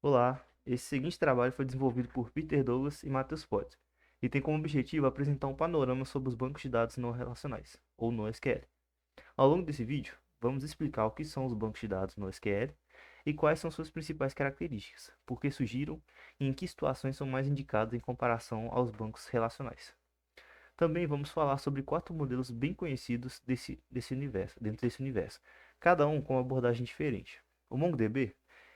Olá, esse seguinte trabalho foi desenvolvido por Peter Douglas e Matthews Pod, e tem como objetivo apresentar um panorama sobre os bancos de dados não relacionais, ou NoSQL. Ao longo desse vídeo, vamos explicar o que são os bancos de dados NoSQL e quais são suas principais características, por que surgiram e em que situações são mais indicados em comparação aos bancos relacionais. Também vamos falar sobre quatro modelos bem conhecidos desse universo, dentro desse universo, cada um com uma abordagem diferente. O MongoDB,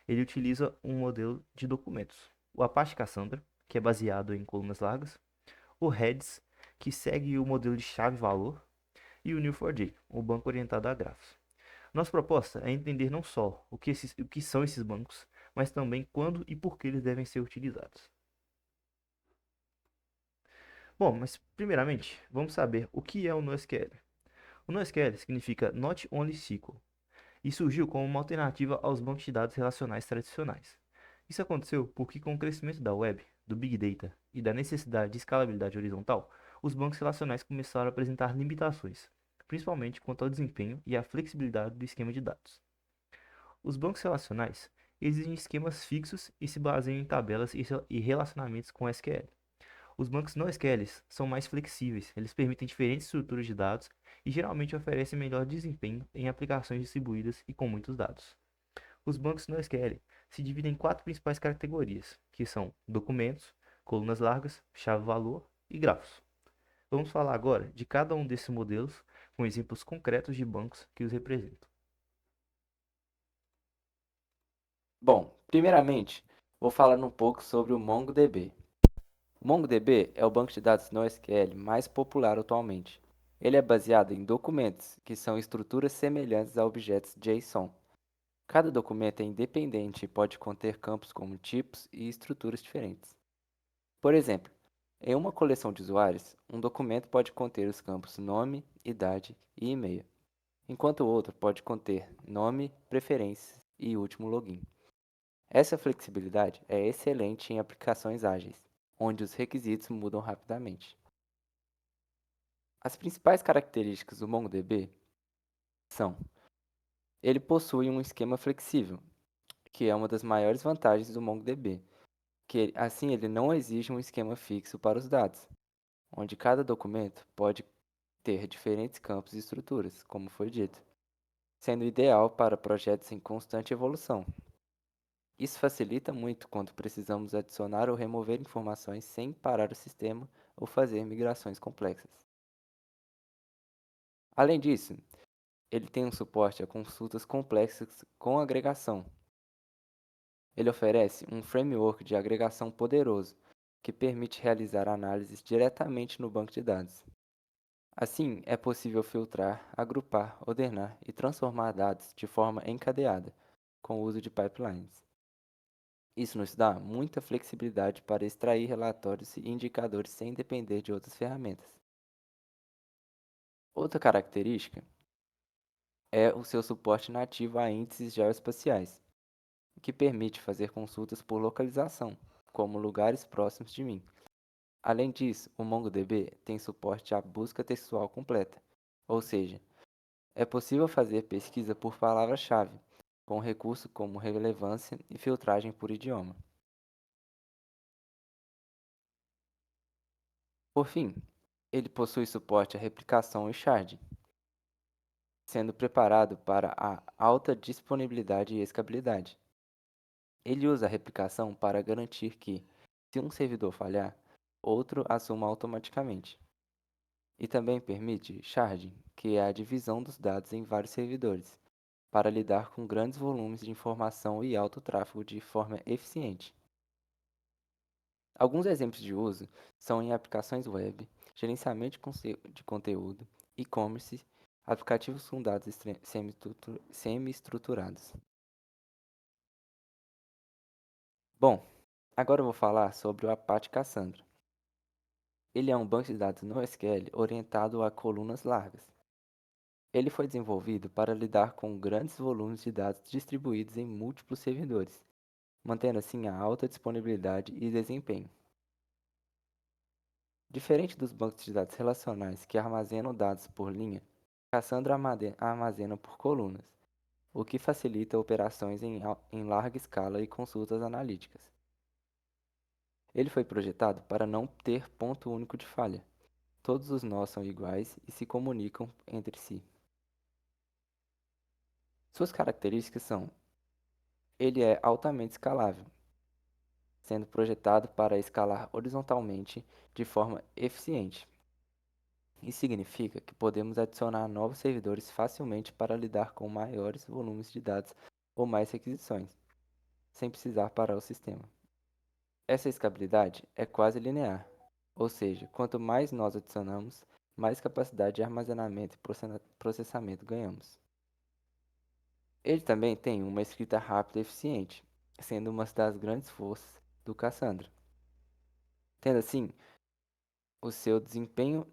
ele utiliza um modelo de documentos. O Apache Cassandra, que é baseado em colunas largas. O Redis, que segue o modelo de chave-valor. E o Neo4j, o banco orientado a grafos. Nossa proposta é entender não só o que são esses bancos, mas também quando e por que eles devem ser utilizados. Bom, mas primeiramente, vamos saber o que é o NoSQL. O NoSQL significa Not Only SQL e surgiu como uma alternativa aos bancos de dados relacionais tradicionais. Isso aconteceu porque, com o crescimento da web, do Big Data e da necessidade de escalabilidade horizontal, os bancos relacionais começaram a apresentar limitações, principalmente quanto ao desempenho e à flexibilidade do esquema de dados. Os bancos relacionais exigem esquemas fixos e se baseiam em tabelas e relacionamentos com SQL. Os bancos NoSQL são mais flexíveis, eles permitem diferentes estruturas de dados e geralmente oferecem melhor desempenho em aplicações distribuídas e com muitos dados. Os bancos NoSQL se dividem em quatro principais categorias, que são documentos, colunas largas, chave-valor e grafos. Vamos falar agora de cada um desses modelos com exemplos concretos de bancos que os representam. Bom, primeiramente, vou falar um pouco sobre o MongoDB. O MongoDB é o banco de dados NoSQL mais popular atualmente. Ele é baseado em documentos, que são estruturas semelhantes a objetos JSON. Cada documento é independente e pode conter campos como tipos e estruturas diferentes. Por exemplo, em uma coleção de usuários, um documento pode conter os campos nome, idade e e-mail, enquanto o outro pode conter nome, preferências e último login. Essa flexibilidade é excelente em aplicações ágeis, onde os requisitos mudam rapidamente. As principais características do MongoDB são: ele possui um esquema flexível, que é uma das maiores vantagens do MongoDB, que assim ele não exige um esquema fixo para os dados, onde cada documento pode ter diferentes campos e estruturas, como foi dito, sendo ideal para projetos em constante evolução. Isso facilita muito quando precisamos adicionar ou remover informações sem parar o sistema ou fazer migrações complexas. Além disso, ele tem um suporte a consultas complexas com agregação. Ele oferece um framework de agregação poderoso que permite realizar análises diretamente no banco de dados. Assim, é possível filtrar, agrupar, ordenar e transformar dados de forma encadeada, com o uso de pipelines. Isso nos dá muita flexibilidade para extrair relatórios e indicadores sem depender de outras ferramentas. Outra característica é o seu suporte nativo a índices geoespaciais, o que permite fazer consultas por localização, como lugares próximos de mim. Além disso, o MongoDB tem suporte à busca textual completa, ou seja, é possível fazer pesquisa por palavra-chave, com recursos como relevância e filtragem por idioma. Por fim, ele possui suporte à replicação e sharding, sendo preparado para a alta disponibilidade e escalabilidade. Ele usa a replicação para garantir que, se um servidor falhar, outro assuma automaticamente. E também permite sharding, que é a divisão dos dados em vários servidores, para lidar com grandes volumes de informação e alto tráfego de forma eficiente. Alguns exemplos de uso são em aplicações web, gerenciamento de conteúdo, e-commerce, aplicativos com dados semi-estruturados. Bom, agora eu vou falar sobre o Apache Cassandra. Ele é um banco de dados NoSQL orientado a colunas largas. Ele foi desenvolvido para lidar com grandes volumes de dados distribuídos em múltiplos servidores, mantendo assim a alta disponibilidade e desempenho. Diferente dos bancos de dados relacionais que armazenam dados por linha, Cassandra armazena por colunas. o que facilita operações em larga escala e consultas analíticas. Ele foi projetado para não ter ponto único de falha. Todos os nós são iguais e se comunicam entre si. Suas características são: ele é altamente escalável, sendo projetado para escalar horizontalmente de forma eficiente. Isso significa que podemos adicionar novos servidores facilmente para lidar com maiores volumes de dados ou mais requisições, sem precisar parar o sistema. Essa escalabilidade é quase linear, ou seja, quanto mais nós adicionamos, mais capacidade de armazenamento e processamento ganhamos. Ele também tem uma escrita rápida e eficiente, sendo uma das grandes forças do Cassandra. Tendo assim, o seu desempenho,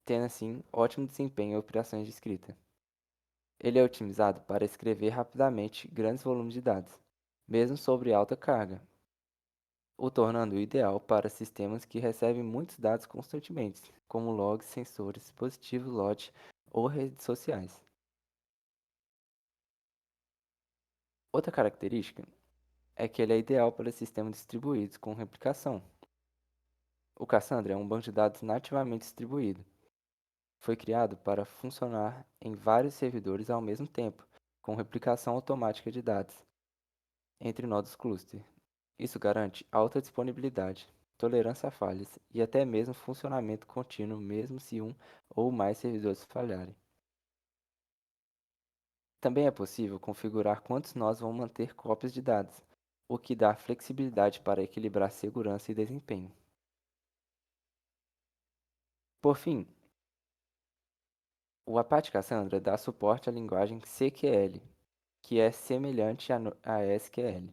tendo assim ótimo desempenho em operações de escrita. Ele é otimizado para escrever rapidamente grandes volumes de dados, mesmo sobre alta carga, o tornando ideal para sistemas que recebem muitos dados constantemente, como logs, sensores, dispositivos LOT ou redes sociais. Outra característica é que ele é ideal para sistemas distribuídos com replicação. O Cassandra é um banco de dados nativamente distribuído. Foi criado para funcionar em vários servidores ao mesmo tempo, com replicação automática de dados entre nodos cluster. Isso garante alta disponibilidade, tolerância a falhas e até mesmo funcionamento contínuo mesmo se um ou mais servidores falharem. Também é possível configurar quantos nós vão manter cópias de dados, o que dá flexibilidade para equilibrar segurança e desempenho. Por fim, o Apache Cassandra dá suporte à linguagem CQL, que é semelhante a SQL.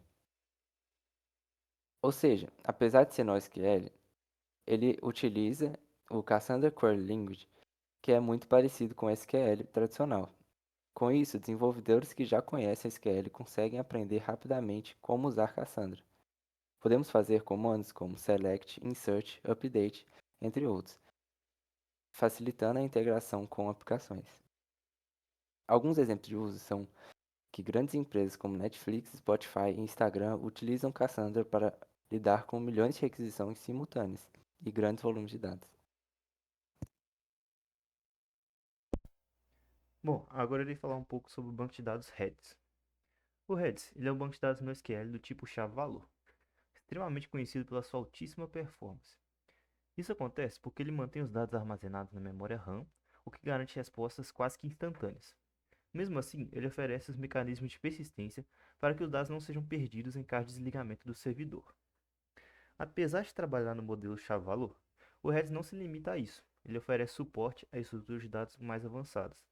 Ou seja, apesar de ser NoSQL, ele utiliza o Cassandra Query Language, que é muito parecido com SQL tradicional. Com isso, desenvolvedores que já conhecem SQL conseguem aprender rapidamente como usar Cassandra. Podemos fazer comandos como select, insert, update, entre outros, facilitando a integração com aplicações. Alguns exemplos de uso são que grandes empresas como Netflix, Spotify e Instagram utilizam Cassandra para lidar com milhões de requisições simultâneas e grandes volumes de dados. Bom, agora eu irei falar um pouco sobre o banco de dados Redis. O Redis, ele é um banco de dados NoSQL do tipo chave-valor, extremamente conhecido pela sua altíssima performance. Isso acontece porque ele mantém os dados armazenados na memória RAM, o que garante respostas quase que instantâneas. Mesmo assim, ele oferece os mecanismos de persistência para que os dados não sejam perdidos em caso de desligamento do servidor. Apesar de trabalhar no modelo chave-valor, o Redis não se limita a isso. Ele oferece suporte a estruturas de dados mais avançadas,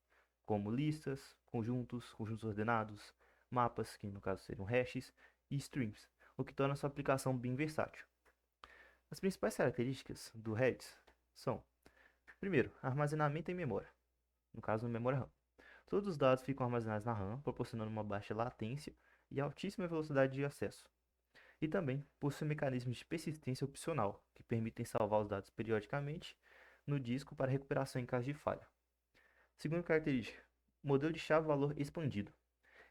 como listas, conjuntos ordenados, mapas, que no caso seriam hashes, e streams, o que torna sua aplicação bem versátil. As principais características do Redis são: primeiro, armazenamento em memória, no caso, na memória RAM. Todos os dados ficam armazenados na RAM, proporcionando uma baixa latência e altíssima velocidade de acesso. E também possui mecanismos de persistência opcional, que permitem salvar os dados periodicamente no disco para recuperação em caso de falha. Segunda característica, modelo de chave-valor expandido.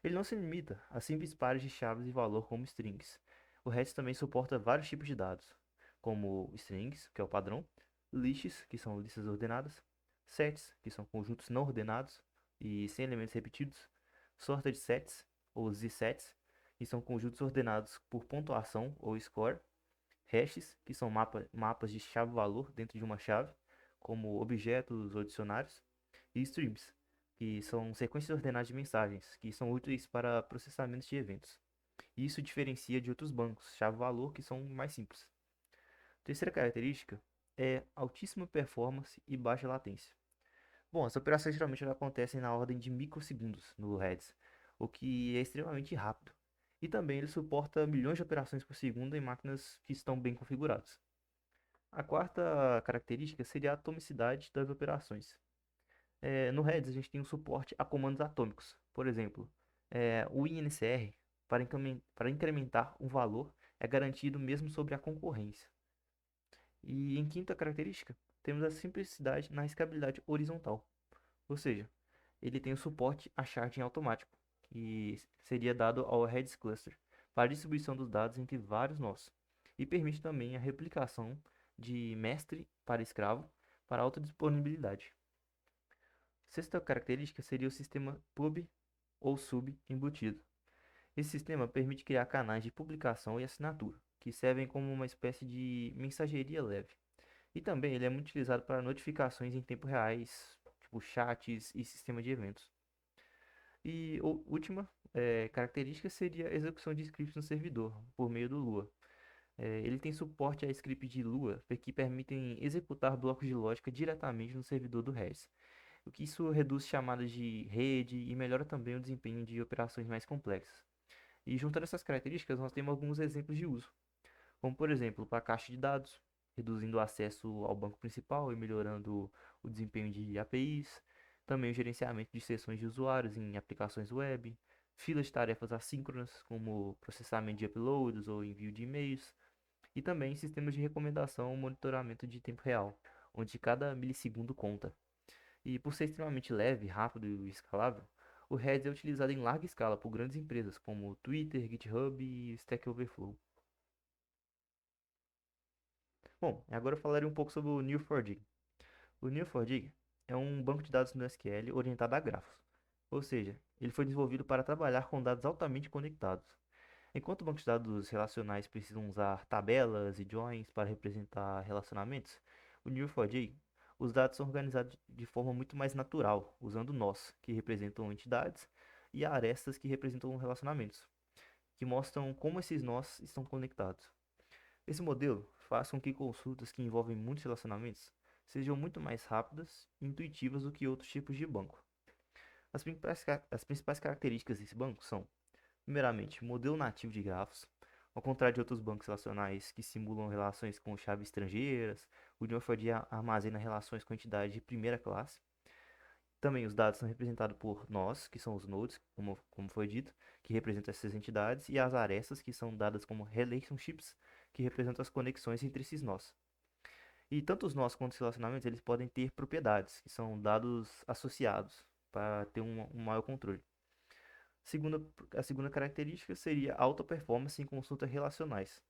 Ele não se limita a simples pares de chaves de valor como strings. O Redis também suporta vários tipos de dados, como strings, que é o padrão, lists, que são listas ordenadas, sets, que são conjuntos não ordenados e sem elementos repetidos, sorted sets, ou z-sets, que são conjuntos ordenados por pontuação ou score, hashes, que são mapas de chave-valor dentro de uma chave, como objetos ou dicionários, e streams, que são sequências ordenadas de mensagens, que são úteis para processamento de eventos. Isso diferencia de outros bancos, chave-valor, que são mais simples. Terceira característica é altíssima performance e baixa latência. Bom, as operações geralmente acontecem na ordem de microsegundos no Redis, o que é extremamente rápido. E também ele suporta milhões de operações por segundo em máquinas que estão bem configuradas. A quarta característica seria a atomicidade das operações. No Redis a gente tem um suporte a comandos atômicos. Por exemplo, o INCR, para incrementar um valor, é garantido mesmo sobre a concorrência. E em quinta característica, temos a simplicidade na escalabilidade horizontal. Ou seja, ele tem o suporte a sharding automático, e seria dado ao Redis Cluster para a distribuição dos dados entre vários nós. E permite também a replicação de mestre para escravo para alta disponibilidade. Sexta característica seria o sistema pub ou sub embutido. Esse sistema permite criar canais de publicação e assinatura, que servem como uma espécie de mensageria leve. E também ele é muito utilizado para notificações em tempo reais, tipo chats e sistema de eventos. E última característica seria a execução de scripts no servidor, por meio do Lua. Ele tem suporte a scripts de Lua que permitem executar blocos de lógica diretamente no servidor do Redis, o que isso reduz chamadas de rede e melhora também o desempenho de operações mais complexas. E juntando essas características, nós temos alguns exemplos de uso, como por exemplo, para a caixa de dados, reduzindo o acesso ao banco principal e melhorando o desempenho de APIs, também o gerenciamento de sessões de usuários em aplicações web, filas de tarefas assíncronas, como processamento de uploads ou envio de e-mails, e também sistemas de recomendação ou monitoramento de tempo real, onde cada milissegundo conta. E por ser extremamente leve, rápido e escalável, o Redis é utilizado em larga escala por grandes empresas como Twitter, GitHub e Stack Overflow. Bom, agora eu falarei um pouco sobre o Neo4j. O Neo4j é um banco de dados no SQL orientado a grafos, ou seja, ele foi desenvolvido para trabalhar com dados altamente conectados. Enquanto bancos de dados relacionais precisam usar tabelas e joins para representar relacionamentos, o Neo4j, os dados são organizados de forma muito mais natural, usando nós, que representam entidades, e arestas, que representam relacionamentos, que mostram como esses nós estão conectados. Esse modelo faz com que consultas que envolvem muitos relacionamentos sejam muito mais rápidas e intuitivas do que outros tipos de banco. As principais características desse banco são, primeiramente, modelo nativo de grafos. Ao contrário de outros bancos relacionais que simulam relações com chaves estrangeiras, o Neo4j armazena relações com entidades de primeira classe. Também os dados são representados por nós, que são os nodes, como foi dito, que representam essas entidades, e as arestas, que são dadas como relationships, que representam as conexões entre esses nós. E tanto os nós quanto os relacionamentos, eles podem ter propriedades, que são dados associados, para ter um maior controle. Segunda, a segunda característica seria alta performance em consultas relacionais.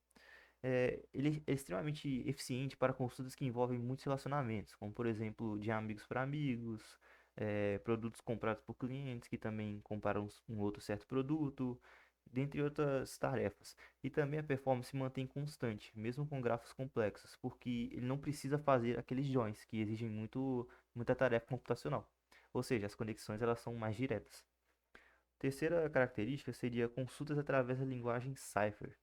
Ele é extremamente eficiente para consultas que envolvem muitos relacionamentos, como por exemplo de amigos para amigos, produtos comprados por clientes que também comparam um outro certo produto, dentre outras tarefas. E também a performance se mantém constante, mesmo com grafos complexos, porque ele não precisa fazer aqueles joins que exigem muita tarefa computacional. Ou seja, as conexões elas são mais diretas. Terceira característica seria consultas através da linguagem Cypher.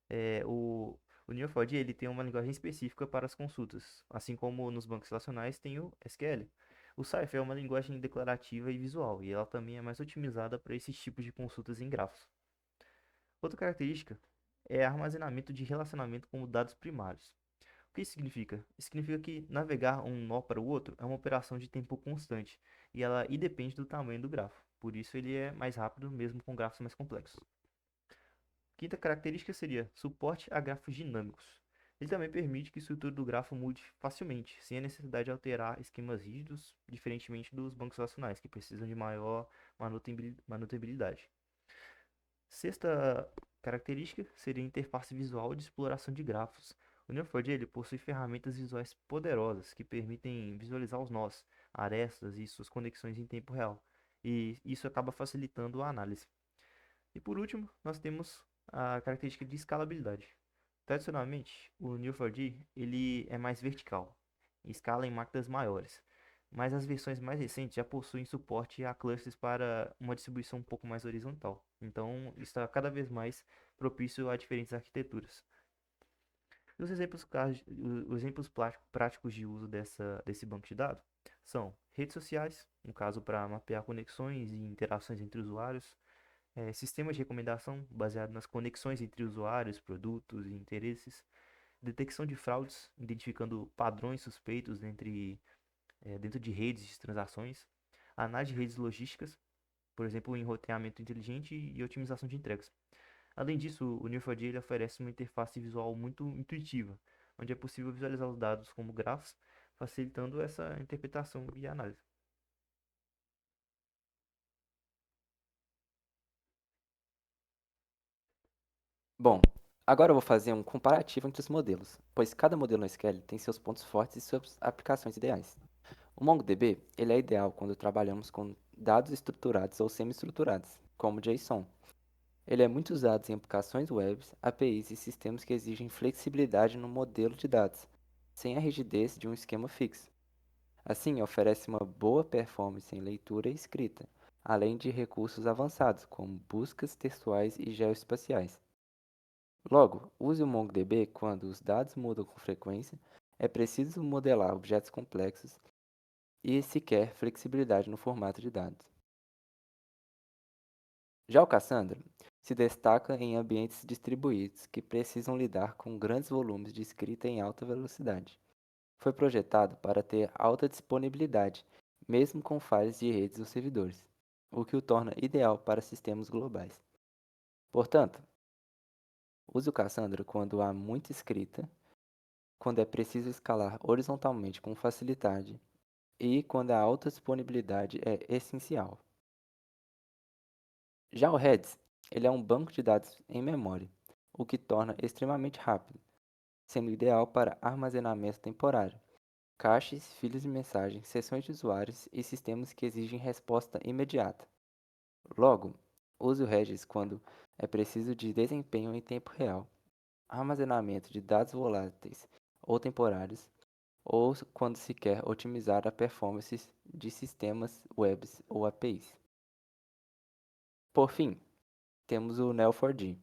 É, o, o Neo4j ele tem uma linguagem específica para as consultas, assim como nos bancos relacionais tem o SQL. O Cypher é uma linguagem declarativa e visual, e ela também é mais otimizada para esses tipos de consultas em grafos. Outra característica é armazenamento de relacionamento como dados primários. O que isso significa? Isso significa que navegar um nó para o outro é uma operação de tempo constante, e ela independe do tamanho do grafo. Por isso ele é mais rápido mesmo com grafos mais complexos. Quinta característica seria suporte a grafos dinâmicos. Ele também permite que a estrutura do grafo mude facilmente, sem a necessidade de alterar esquemas rígidos, diferentemente dos bancos relacionais, que precisam de maior manutenibilidade. Sexta característica seria a interface visual de exploração de grafos. O Neo4j ele possui ferramentas visuais poderosas que permitem visualizar os nós, arestas e suas conexões em tempo real, e isso acaba facilitando a análise. E por último, nós temos a característica de escalabilidade. Tradicionalmente, o Neo4j ele é mais vertical, escala em máquinas maiores, mas as versões mais recentes já possuem suporte a clusters para uma distribuição um pouco mais horizontal. Então, está cada vez mais propício a diferentes arquiteturas. E os exemplos práticos de uso desse banco de dados são redes sociais, no caso para mapear conexões e interações entre usuários, sistemas de recomendação baseado nas conexões entre usuários, produtos e interesses, detecção de fraudes, identificando padrões suspeitos dentro de redes de transações, análise de redes logísticas, por exemplo, em roteamento inteligente e otimização de entregas. Além disso, o Neo4j ele oferece uma interface visual muito intuitiva, onde é possível visualizar os dados como grafos, facilitando essa interpretação e análise. Bom, agora eu vou fazer um comparativo entre os modelos, pois cada modelo NoSQL tem seus pontos fortes e suas aplicações ideais. O MongoDB, ele é ideal quando trabalhamos com dados estruturados ou semi-estruturados, como JSON. Ele é muito usado em aplicações web, APIs e sistemas que exigem flexibilidade no modelo de dados, sem a rigidez de um esquema fixo. Assim, oferece uma boa performance em leitura e escrita, além de recursos avançados, como buscas textuais e geoespaciais. Logo, use o MongoDB quando os dados mudam com frequência, é preciso modelar objetos complexos e se quer flexibilidade no formato de dados. Já o Cassandra se destaca em ambientes distribuídos que precisam lidar com grandes volumes de escrita em alta velocidade. Foi projetado para ter alta disponibilidade, mesmo com falhas de redes ou servidores, o que o torna ideal para sistemas globais. Portanto, use o Cassandra quando há muita escrita, quando é preciso escalar horizontalmente com facilidade e quando a alta disponibilidade é essencial. Já o Redis, ele é um banco de dados em memória, o que torna extremamente rápido, sendo ideal para armazenamento temporário, caches, filas de mensagens, sessões de usuários e sistemas que exigem resposta imediata. Logo, use o Redis quando é preciso de desempenho em tempo real, armazenamento de dados voláteis ou temporários, ou quando se quer otimizar a performance de sistemas webs ou APIs. Por fim, temos o Neo4j,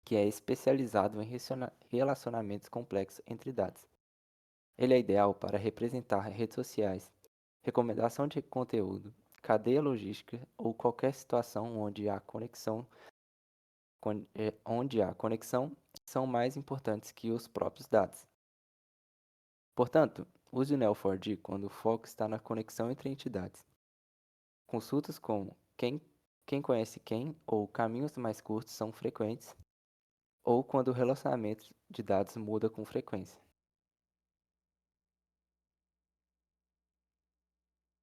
que é especializado em relacionamentos complexos entre dados. Ele é ideal para representar redes sociais, recomendação de conteúdo, cadeia logística ou qualquer situação onde a conexão são mais importantes que os próprios dados. Portanto, use o Neo4j quando o foco está na conexão entre entidades. Consultas como quem conhece quem ou caminhos mais curtos são frequentes, ou quando o relacionamento de dados muda com frequência.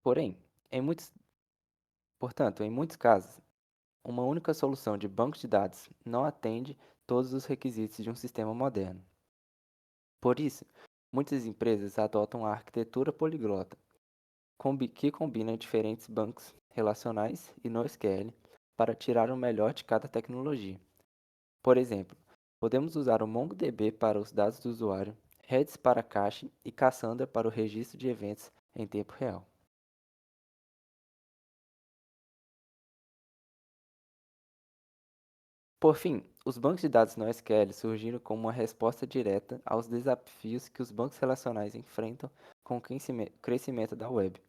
Porém, em muitos, em muitos casos, uma única solução de banco de dados não atende todos os requisitos de um sistema moderno. Por isso, muitas empresas adotam a arquitetura poliglota, que combina diferentes bancos relacionais e NoSQL para tirar o melhor de cada tecnologia. Por exemplo, podemos usar o MongoDB para os dados do usuário, Redis para cache e Cassandra para o registro de eventos em tempo real. Por fim, os bancos de dados NoSQL surgiram como uma resposta direta aos desafios que os bancos relacionais enfrentam com o crescimento da web,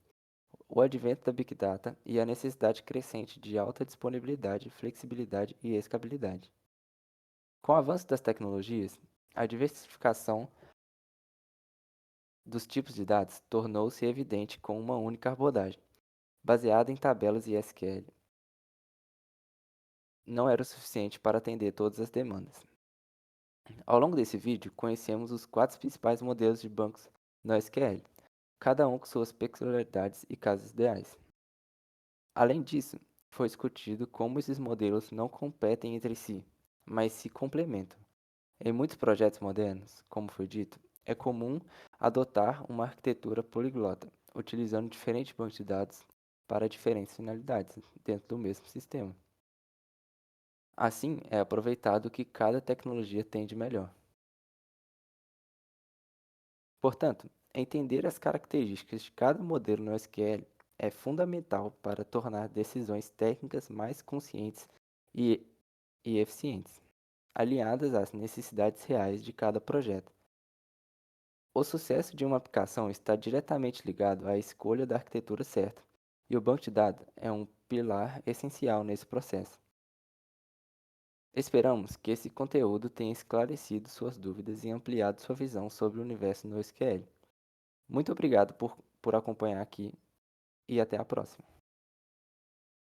o advento da Big Data e a necessidade crescente de alta disponibilidade, flexibilidade e escalabilidade. Com o avanço das tecnologias, a diversificação dos tipos de dados tornou-se evidente com uma única abordagem, baseada em tabelas e SQL. Não era o suficiente para atender todas as demandas. Ao longo desse vídeo, conhecemos os quatro principais modelos de bancos NoSQL, cada um com suas peculiaridades e casos ideais. Além disso, foi discutido como esses modelos não competem entre si, mas se complementam. Em muitos projetos modernos, como foi dito, é comum adotar uma arquitetura poliglota, utilizando diferentes bancos de dados para diferentes finalidades dentro do mesmo sistema. Assim, é aproveitado o que cada tecnologia tem de melhor. Portanto, entender as características de cada modelo no SQL é fundamental para tornar decisões técnicas mais conscientes e, e eficientes, alinhadas às necessidades reais de cada projeto. O sucesso de uma aplicação está diretamente ligado à escolha da arquitetura certa, e o banco de dados é um pilar essencial nesse processo. Esperamos que esse conteúdo tenha esclarecido suas dúvidas e ampliado sua visão sobre o universo NoSQL. Muito obrigado por acompanhar aqui e até a próxima.